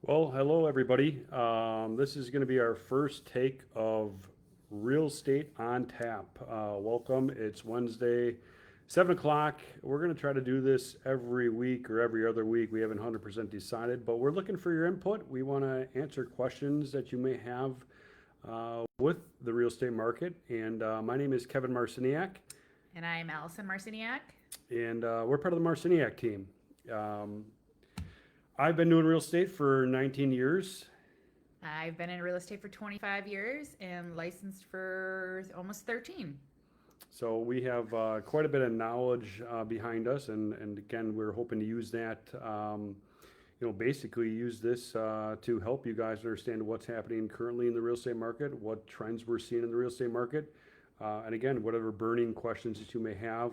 Well, hello everybody. This is going to be our first take of Real Estate on Tap. Welcome. It's Wednesday, 7 o'clock. We're going to try to do this every week or every other week. We haven't 100% decided, but we're looking for your input. We want to answer questions that you may have with the real estate market. And my name is Kevin Marciniak, And I'm Allison Marciniak. and we're part of the Marciniak team. Um, I've been doing real estate for 19 years. I've been in real estate for 25 years and licensed for almost 13. So we have quite a bit of knowledge behind us, and again, we're hoping to use that, basically use this to help you guys understand what's happening currently in the real estate market, what trends we're seeing in the real estate market, and again, whatever burning questions that you may have,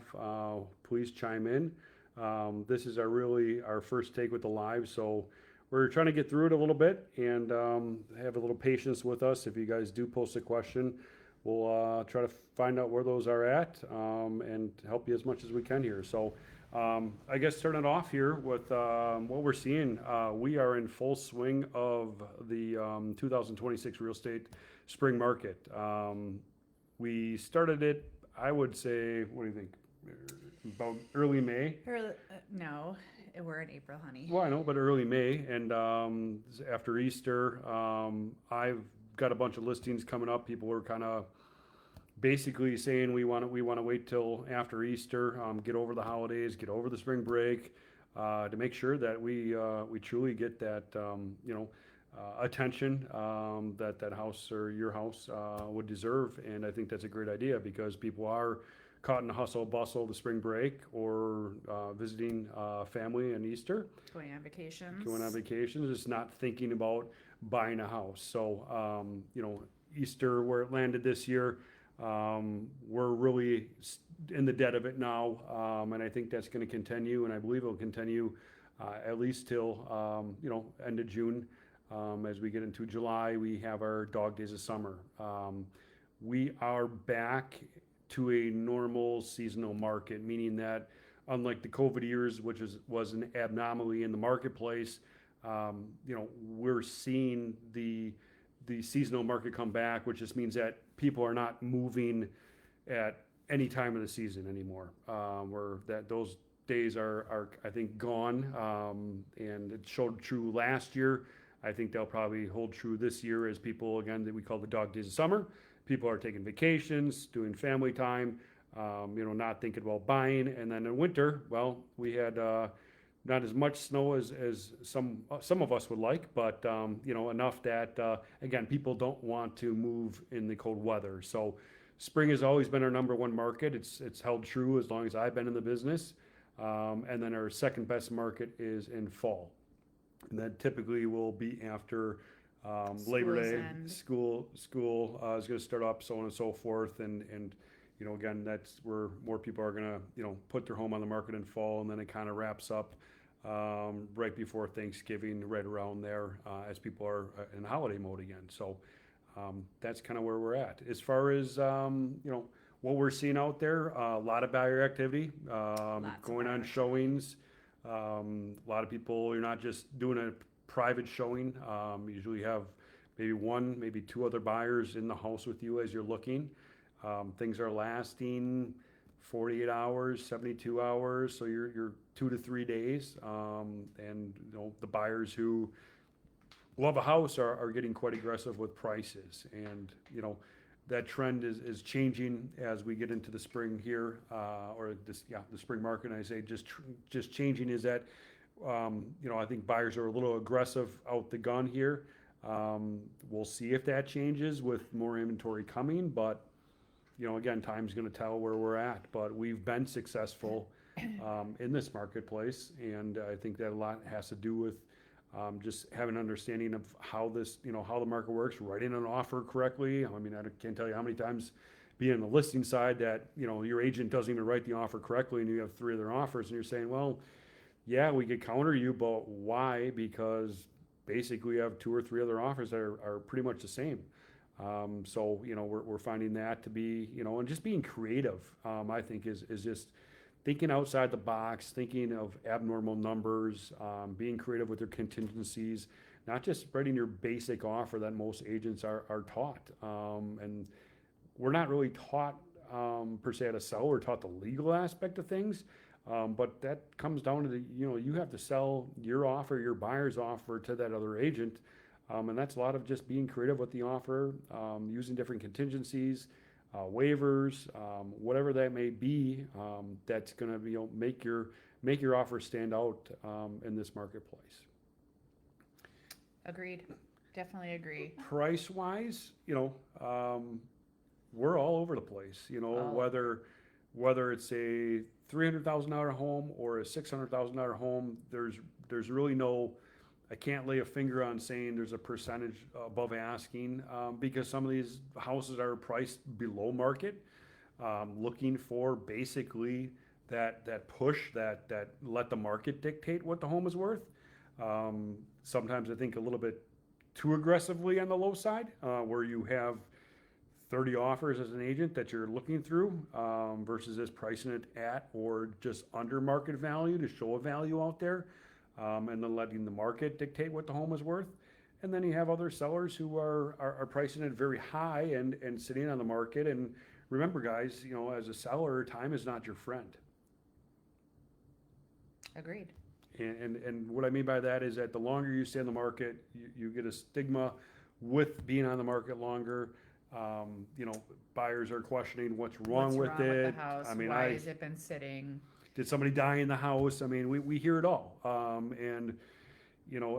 please chime in. This is our first take with the live, so we're trying to get through it a little bit and have a little patience with us. If you guys do post a question, we'll try to find out where those are at and help you as much as we can here. So I guess starting it off here with what we're seeing, we are in full swing of the 2026 real estate spring market. We started it, I would say, what do you think? About early May. No, we're in April, honey. Well, I know, but early May, and after Easter, I've got a bunch of listings coming up. People were kind of basically saying we want to wait till after Easter, get over the holidays, get over the spring break, to make sure that we truly get that attention that house or your house would deserve. And I think that's a great idea because people are caught in the hustle bustle of the spring break or visiting family in Easter, Going on vacations. going on vacations, just not thinking about buying a house. So, Easter, where it landed this year, we're really in the dead of it now. And I think that's going to continue, and I believe it'll continue at least till, end of June. As we get into July, we have our dog days of summer. We are back to a normal seasonal market, meaning that unlike the COVID years, which was an abnormality in the marketplace, we're seeing the seasonal market come back, which just means that people are not moving at any time of the season anymore. Where that those days are I think gone, and it showed true last year. I think they'll probably hold true this year as people, again, that we call the dog days of summer. People are taking vacations, doing family time, not thinking about buying. And then in winter, well, we had not as much snow as some of us would like, but enough that again, people don't want to move in the cold weather. So spring has always been our number one market. It's held true as long as I've been in the business. And then our second best market is in fall. And that typically will be after Labor Day. School is going to start up, so on and so forth. And again, that's where more people are going to put their home on the market in fall, and then it kind of wraps up right before Thanksgiving, right around there, as people are in holiday mode again. So that's kind of where we're at. As far as what we're seeing out there, a lot of buyer activity, going on showings. A lot of people, you're not just doing a private showing. You usually have maybe one, maybe two other buyers in the house with you as you're looking. Things are lasting 48 hours, 72 hours, so you're 2 to 3 days. And the buyers who love a house are getting quite aggressive with prices. And that trend is changing as we get into the spring here, the spring market. And I say just changing is that, I think buyers are a little aggressive out the gun here. We'll see if that changes with more inventory coming, but again, time's going to tell where we're at. But we've been successful in this marketplace, and I think that a lot has to do with just having an understanding of how how the market works, writing an offer correctly. I mean, I can't tell you how many times being on the listing side that, your agent doesn't even write the offer correctly and you have three other offers and you're saying, well, yeah, we could counter you, but why? Because basically you have two or three other offers that are pretty much the same. So, we're finding that to be, and just being creative, I think is just thinking outside the box, thinking of abnormal numbers, being creative with their contingencies, not just writing your basic offer that most agents are taught. And we're not really taught per se how to sell. We're taught the legal aspect of things. But that comes down to you have to sell your offer, your buyer's offer to that other agent. And that's a lot of just being creative with the offer, using different contingencies, waivers, whatever that may be, that's going to make your offer stand out in this marketplace. Agreed. Definitely agree. Price wise, we're all over the place. Whether it's a $300,000 home or a $600,000 home, there's really no. I can't lay a finger on saying there's a percentage above asking, because some of these houses are priced below market, looking for basically that push that let the market dictate what the home is worth. Sometimes I think a little bit too aggressively on the low side, where you have 30 offers as an agent that you're looking through, versus just pricing it at or just under market value to show a value out there. And then letting the market dictate what the home is worth. And then you have other sellers who are pricing it very high and sitting on the market. And remember, guys, as a seller, time is not your friend. Agreed. And what I mean by that is that the longer you stay on the market, you get a stigma with being on the market longer. Buyers are questioning what's wrong with it. With the house? I mean, why has it been sitting? Did somebody die in the house? I mean, we hear it all. And when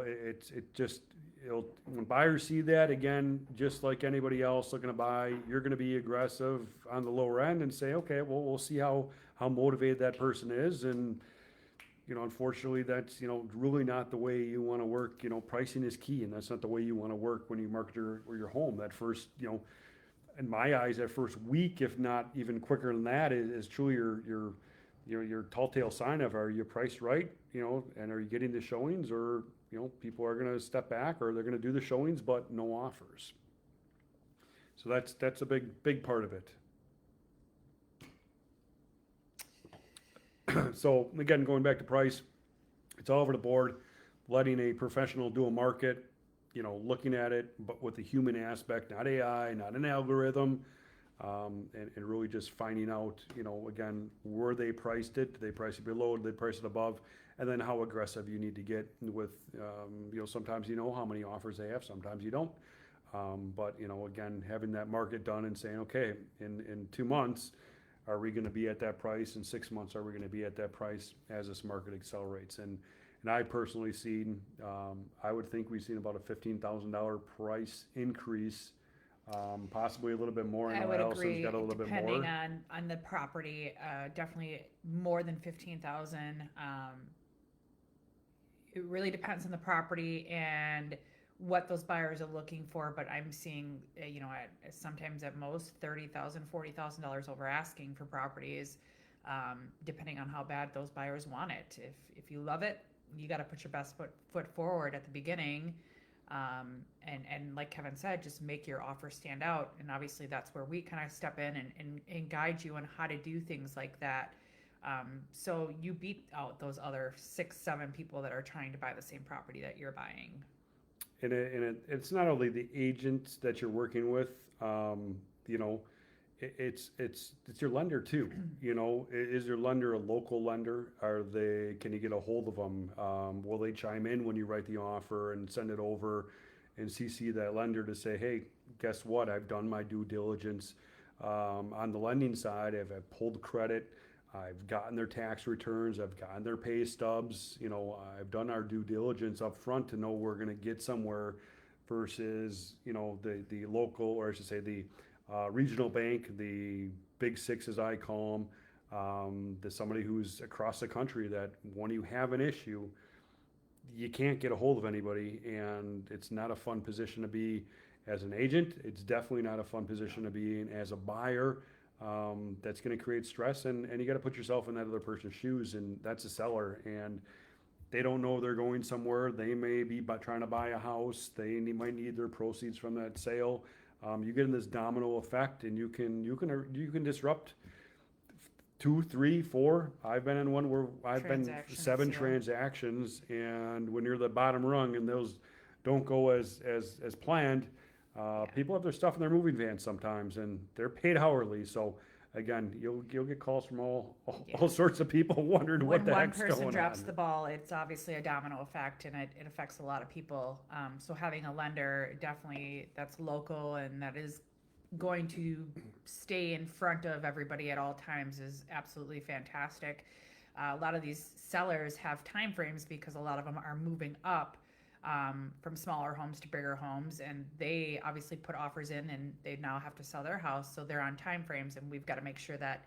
buyers see that, again, just like anybody else looking to buy, you're going to be aggressive on the lower end and say, okay, well, we'll see how motivated that person is. And, unfortunately, that's, really not the way you want to work. Pricing is key, and that's not the way you want to work when you market your home. That first, in my eyes, that first week, if not even quicker than that, is truly your telltale sign of, are you priced right, and are you getting the showings, or, people are going to step back, or they're going to do the showings, but no offers. So that's a big part of it. So again, going back to price, it's all over the board, letting a professional do a market, looking at it, but with the human aspect, not AI, not an algorithm. And really just finding out, again, where they priced it. Did they price it below? Did they price it above? And then how aggressive you need to get with, sometimes how many offers they have, sometimes you don't. But, again, having that market done and saying, okay, in 2 months, are we going to be at that price? In 6 months, are we going to be at that price as this market accelerates? And I personally seen, I would think we've seen about a $15,000 price increase. Possibly a little bit more. I would Allison's agree. got a little bit more. Depending on the property, definitely more than 15,000. It really depends on the property and what those buyers are looking for. But I'm seeing, sometimes at most $30,000, $40,000 over asking for properties, depending on how bad those buyers want it. If you love it, you got to put your best foot forward at the beginning. And like Kevin said, just make your offer stand out. And obviously that's where we kind of step in and guide you on how to do things like that. So you beat out those other 6-7 people that are trying to buy the same property that you're buying. And it's not only the agents that you're working with, it's your lender too. Is your lender a local lender? Can you get a hold of them? Will they chime in when you write the offer and send it over and CC that lender to say, hey, guess what? I've done my due diligence. On the lending side, I've pulled credit. I've gotten their tax returns. I've gotten their pay stubs. I've done our due diligence up front to know we're going to get somewhere versus, the local, or I should say the regional bank, the big six as I call them, somebody who's across the country that when you have an issue, you can't get a hold of anybody, and it's not a fun position to be as an agent. It's definitely not a fun position to be in as a buyer. That's going to create stress, and you got to put yourself in that other person's shoes, and that's a seller, and they don't know they're going somewhere. They may be trying to buy a house. They might need their proceeds from that sale. You get in this domino effect, and you can disrupt 2, 3, 4. I've been in one where I've been 7 transactions, and when you're the bottom rung and don't go as planned, people have their stuff in their moving vans sometimes, and they're paid hourly. So again, you'll get calls from all sorts of people wondering When what the one heck's person going drops on. the ball, it's obviously a domino effect, and it affects a lot of people. So having a lender definitely that's local and that is going to stay in front of everybody at all times is absolutely fantastic. A lot of these sellers have time frames because a lot of them are moving up from smaller homes to bigger homes, and they obviously put offers in and they now have to sell their house, so they're on time frames, and we've got to make sure that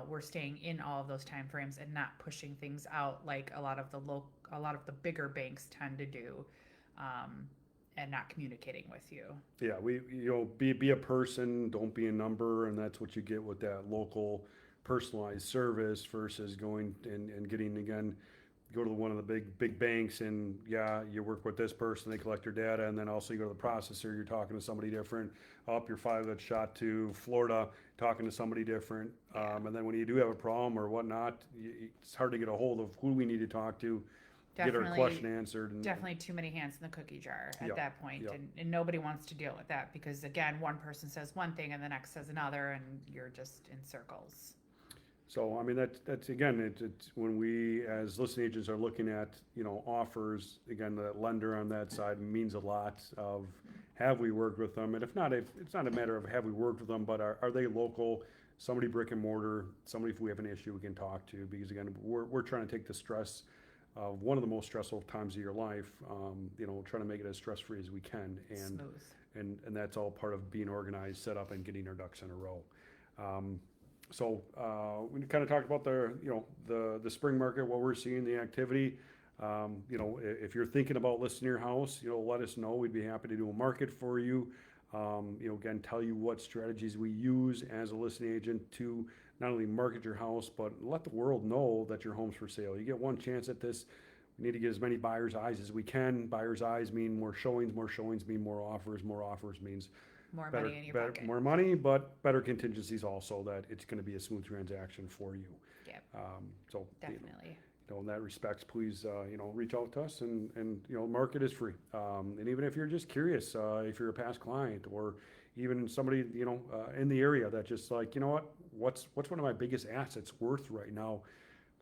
we're staying in all of those time frames and not pushing things out like a lot of the bigger banks tend to do, and not communicating with you. Yeah, be a person, don't be a number, and that's what you get with that local personalized service versus going and getting, again, go to one of the big banks, and yeah, you work with this person, they collect your data, and then also you go to the processor, you're talking to somebody different. Up your file got shot to Florida, talking to somebody different. And then when you do have a problem or whatnot, it's hard to get a hold of who we need to talk to, get our question answered. And Definitely too many hands in the cookie jar at Yeah, that point, yeah. and nobody wants to deal with that because again, one person says one thing and the next says another, and you're just in circles. So, I mean, that's again, it's when we, as listing agents, are looking at, offers, again, the lender on that side means a lot of, have we worked with them? And if not, it's not a matter of have we worked with them, but are they local, somebody brick and mortar, somebody, if we have an issue, we can talk to, because again, we're trying to take the stress of one of the most stressful times of your life, trying to make it as stress-free as we can. And Smooth. and that's all part of being organized, set up, and getting our ducks in a row. So we kind of talked about the spring market, what we're seeing, the activity. If you're thinking about listing your house, let us know. We'd be happy to do a market for you. Again, tell you what strategies we use as a listing agent to not only market your house, but let the world know that your home's for sale. You get one chance at this. We need to get as many buyers' eyes as we can. Buyers' eyes mean more showings mean more offers means More better, money in your better, pocket. more money, but better contingencies also, that it's going to be a smooth transaction for you. Yep, So definitely. in that respects, please, reach out to us, and market is free. And even if you're just curious, if you're a past client, or even somebody, in the area that just like, what's one of my biggest assets worth right now?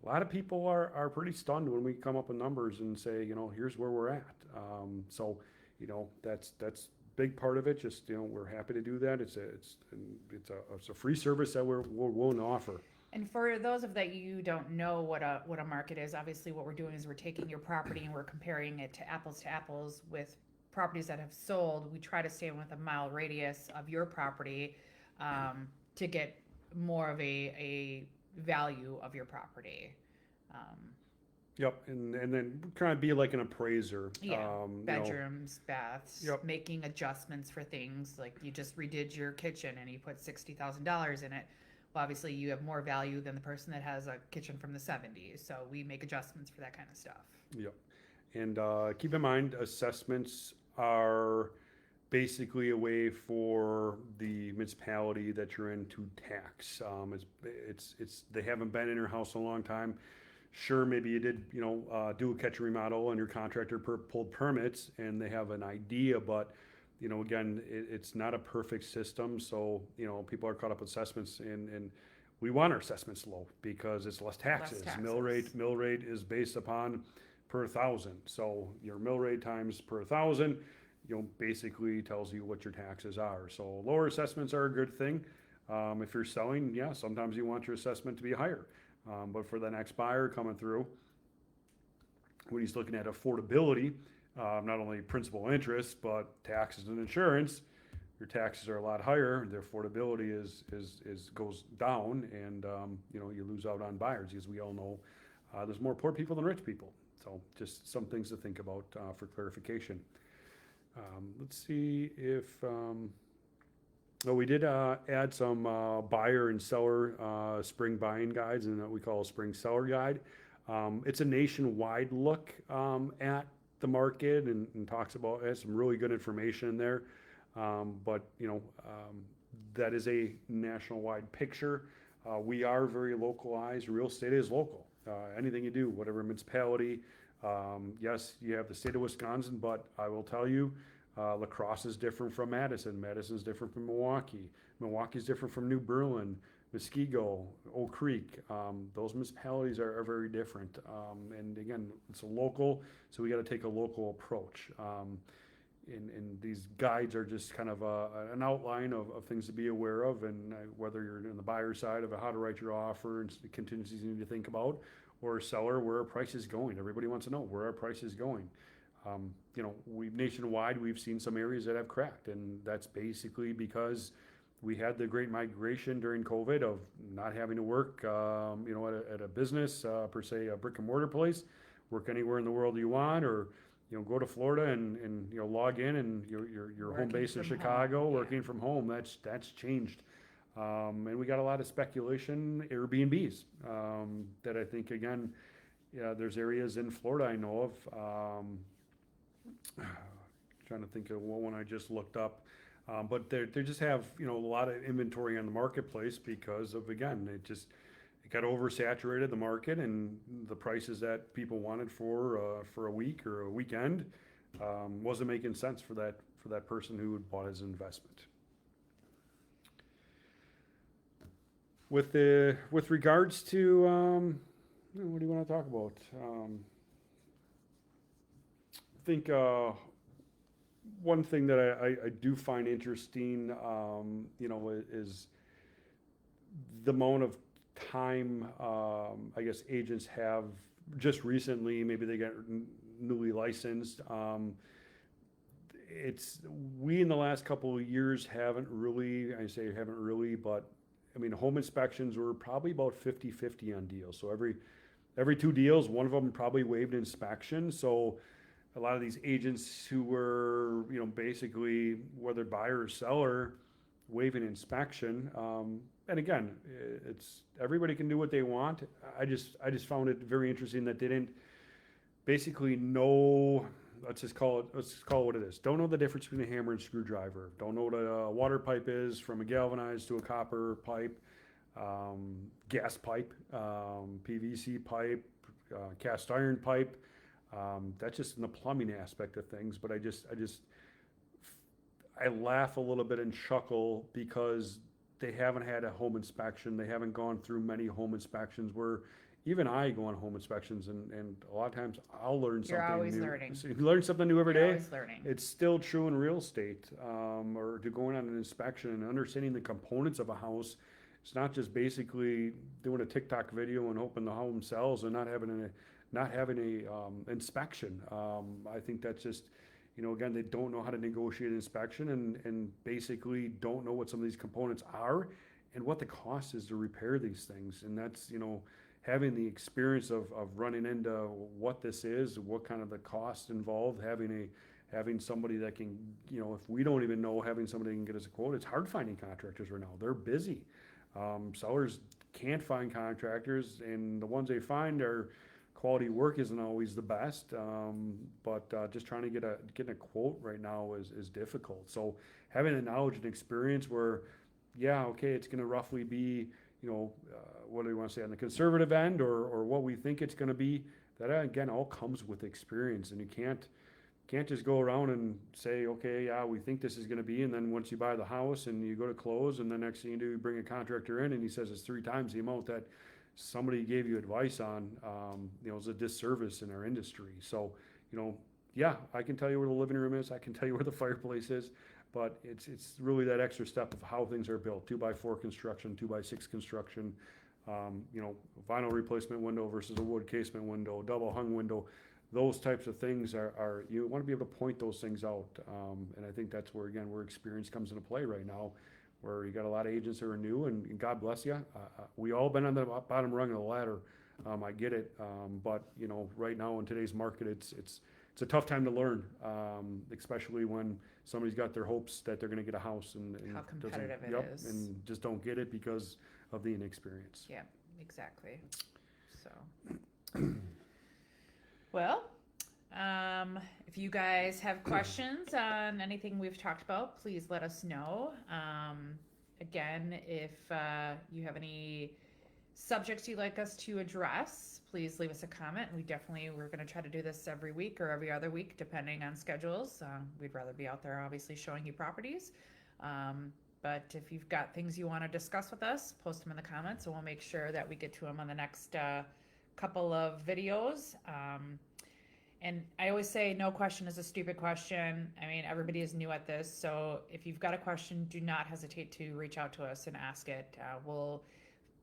A lot of people are pretty stunned when we come up with numbers and say, here's where we're at. So, that's big part of it. Just, we're happy to do that. It's a free service that we're willing to offer. And for those of that you don't know what a market is, obviously what we're doing is we're taking your property and we're comparing it to apples with properties that have sold. We try to stay with a mile radius of your property to get more of a value of your property. Yep, and then kind of be like an appraiser. Bedrooms, baths, Yep. making adjustments for things like you just redid your kitchen and you put $60,000 in it. Well, obviously you have more value than the person that has a kitchen from the 70s. So we make adjustments for that kind of stuff. Yep, and keep in mind, assessments are basically a way for the municipality that you're in to tax. It's they haven't been in your house in a long time. Sure, maybe you did, do a kitchen remodel and your contractor pulled permits and they have an idea, but, again, it's not a perfect system. So, people are caught up with assessments, and we want our assessments low because it's less taxes. Mill rate is based upon per thousand. So your mill rate times per thousand, basically tells you what your taxes are. So lower assessments are a good thing. If you're selling, yeah, sometimes you want your assessment to be higher. But for the next buyer coming through, when he's looking at affordability, not only principal interest, but taxes and insurance, your taxes are a lot higher. The affordability goes down, and you lose out on buyers, because we all know there's more poor people than rich people. So just some things to think about for clarification. Let's see if. We did add some buyer and seller spring buying guides, and that we call a spring seller guide. It's a nationwide look at the market, and has some really good information in there. But that is a national-wide picture. We are very localized. Real estate is local. Anything you do, whatever municipality, Yes, you have the state of Wisconsin, but I will tell you, La Crosse is different from Madison. Madison is different from Milwaukee. Milwaukee is different from New Berlin, Muskego, Oak Creek. Those municipalities are very different. And again, it's a local, so we got to take a local approach. And these guides are just kind of an outline of things to be aware of, and whether you're in the buyer side of how to write your offer and the contingencies you need to think about, or a seller, where our price is going. Everybody wants to know where our price is going. We've nationwide, we've seen some areas that have cracked, and that's basically because we had the great migration during COVID of not having to work, at a business, per se, a brick and mortar place, work anywhere in the world you want, or go to Florida and log in and your home base in Chicago, home, yeah. working from home. That's changed. And we got a lot of speculation, Airbnbs, that I think, again, there's areas in Florida I know of. Trying to think of one I just looked up. But they just have, a lot of inventory on the marketplace because of, again, it got oversaturated, the market, and the prices that people wanted for a week or a weekend wasn't making sense for that person who had bought his investment. With regards to what do you want to talk about? I think one thing that I do find interesting, is the amount of time, I guess, agents have just recently, maybe they got newly licensed. We in the last couple of years haven't really, but I mean, home inspections were probably about 50-50 on deals. So every two deals, one of them probably waived inspection. So a lot of these agents who were, basically, whether buyer or seller, waiving inspection. And again, it's everybody can do what they want. I just found it very interesting that they didn't basically know. Let's call it what it is. Don't know the difference between a hammer and screwdriver. Don't know what a water pipe is from a galvanized to a copper pipe, gas pipe, PVC pipe, cast iron pipe. That's just in the plumbing aspect of things. But I laugh a little bit and chuckle because they haven't had a home inspection. They haven't gone through many home inspections where even I go on home inspections, and a lot of times I'll learn something new. You're always learning. So you learn something new every You're day. always learning. It's still true in real estate, or to going on an inspection and understanding the components of a house. It's not just basically doing a TikTok video and hoping the home sells and not having a inspection. I think that's just, again, they don't know how to negotiate an inspection, and basically don't know what some of these components are and what the cost is to repair these things. And that's, having the experience of running into what this is, what kind of the cost involved, having somebody that can, if we don't even know, having somebody that can get us a quote. It's hard finding contractors right now. They're busy. Sellers can't find contractors, and the ones they find are quality work isn't always the best. But just trying to get a quote right now is difficult. So having the knowledge and experience where, it's going to roughly be, what do we want to say, on the conservative end, or what we think it's going to be, that again all comes with experience. And you can't just go around and say, okay, we think this is going to be, and then once you buy the house and you go to close, and the next thing you do, you bring a contractor in and he says it's 3 times the amount that somebody gave you advice on. It's a disservice in our industry. So, I can tell you where the living room is, I can tell you where the fireplace is, but it's really that extra step of how things are built. 2x4 construction, 2x6 construction, vinyl replacement window versus a wood casement window, double hung window. Those types of things are you want to be able to point those things out. And I think that's where experience comes into play right now, where you got a lot of agents that are new, and God bless you. We all been on the bottom rung of the ladder. I get it. But right now in today's market, it's a tough time to learn, especially when somebody's got their hopes that they're going to get a house and How competitive it is. and just don't get it because of the inexperience. Yeah, exactly. So, well, if you guys have questions on anything we've talked about, please let us know. Again, if you have any subjects you'd like us to address, please leave us a comment. We're going to try to do this every week or every other week, depending on schedules. We'd rather be out there, obviously, showing you properties. But if you've got things you want to discuss with us, post them in the comments, and we'll make sure that we get to them on the next couple of videos. And I always say no question is a stupid question. I mean, everybody is new at this. So if you've got a question, do not hesitate to reach out to us and ask it.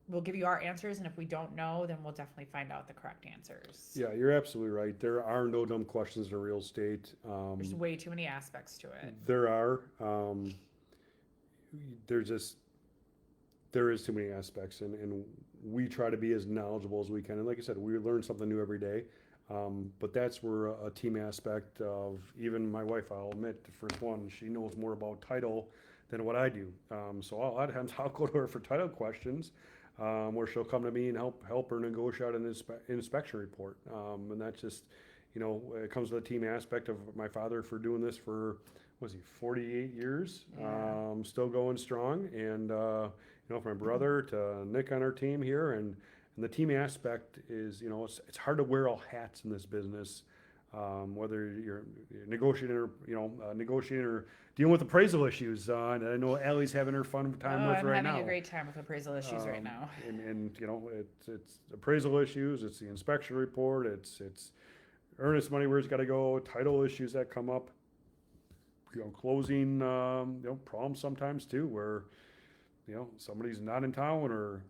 We'll give you our answers, and if we don't know, then we'll definitely find out the correct answers. Yeah, you're absolutely right. There are no dumb questions in real estate. There's way too many aspects to it. There are. There is too many aspects, and we try to be as knowledgeable as we can. And like I said, we learn something new every day. But that's where a team aspect of, even my wife, I'll admit, the first one, she knows more about title than what I do. So a lot of times I'll go to her for title questions, where she'll come to me and help her negotiate an inspection report. And that's just, it comes to the team aspect of my father for doing this for, 48 years, Yeah. Still going strong. And, from my brother to Nick on our team here, and the team aspect is, it's hard to wear all hats in this business, whether you're negotiating or dealing with appraisal issues. And I know Allie's having her fun time with I'm right having now. a great time with appraisal issues right now. And it's appraisal issues, it's the inspection report, it's earnest money where it's got to go, title issues that come up, closing, problems sometimes too, where, somebody's not in town or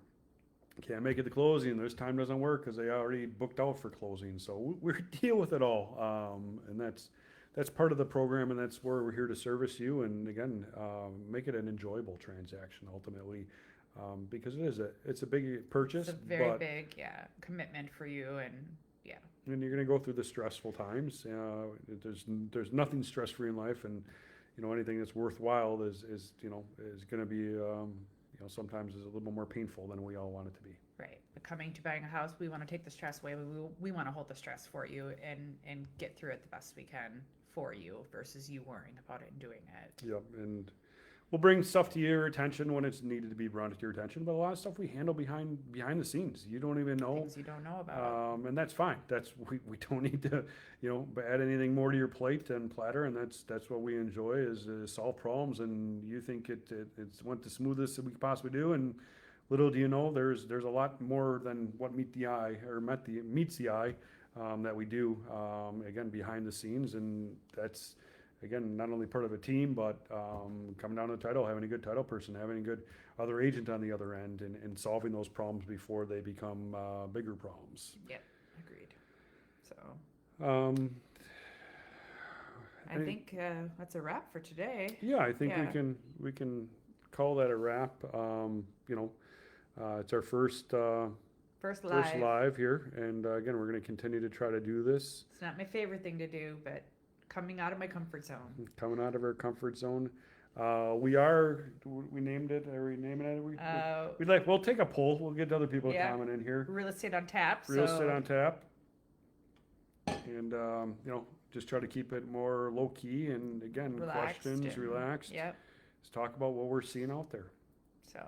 can't make it to closing. This time doesn't work because they already booked out for closing. So we deal with it all, and that's part of the program, and that's where we're here to service you. And again, make it an enjoyable transaction ultimately, because it's a big purchase. It's a very big, commitment for you, and and you're going to go through the stressful times. There's nothing stress free in life, and anything that's worthwhile is going to be. Sometimes is a little bit more painful than we all want it to be. Right. But coming to buying a house, we want to take the stress away. We want to hold the stress for you and get through it the best we can for you versus you worrying about it and doing it. Yep. And we'll bring stuff to your attention when it's needed to be brought to your attention. But a lot of stuff we handle behind the scenes. You don't even know. Things you don't know about. And that's fine. We don't need to, add anything more to your plate and platter. And that's what we enjoy is solve problems. And you think it's went the smoothest that we could possibly do. And little do you know, there's a lot more than what meets the eye that we do, again, behind the scenes. And that's, again, not only part of a team, but coming down to the title, having a good title person, having a good other agent on the other end, and solving those problems before they become bigger problems. Yep, agreed. So I think that's a wrap for today. Yeah, I think we can call that a wrap. It's our first live here, and again, we're going to continue to try to do this. It's not my favorite thing to do, but coming out of my comfort zone. Coming out of our comfort zone. We named it. Are we naming it? We'll take a poll. We'll get other people to comment in here. Real estate on tap. Real estate on tap. And, just try to keep it more low key and again, Relaxed questions, relaxed. Yep. Let's talk about what we're seeing out there. So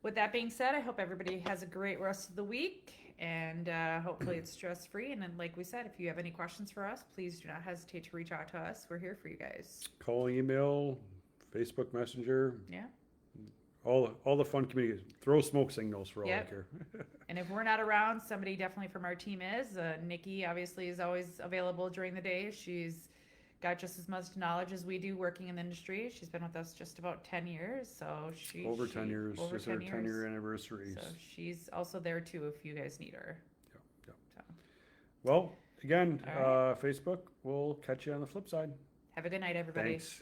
with that being said, I hope everybody has a great rest of the week. And hopefully it's stress-free. And then, like we said, if you have any questions for us, please do not hesitate to reach out to us. We're here for you guys. Call, email, Facebook Messenger. Yeah. All the fun communities. Throw smoke signals for all I care. And if we're not around, somebody definitely from our team is. Nikki obviously is always available during the day. She's got just as much knowledge as we do working in the industry. She's been with us just about 10 years. So over 10 years. Over it's 10 our years. 10-year anniversary. So she's also there too if you guys need her. Yep. So. Well, again, All right. Facebook, we'll catch you on the flip side. Have a good night, everybody. Thanks.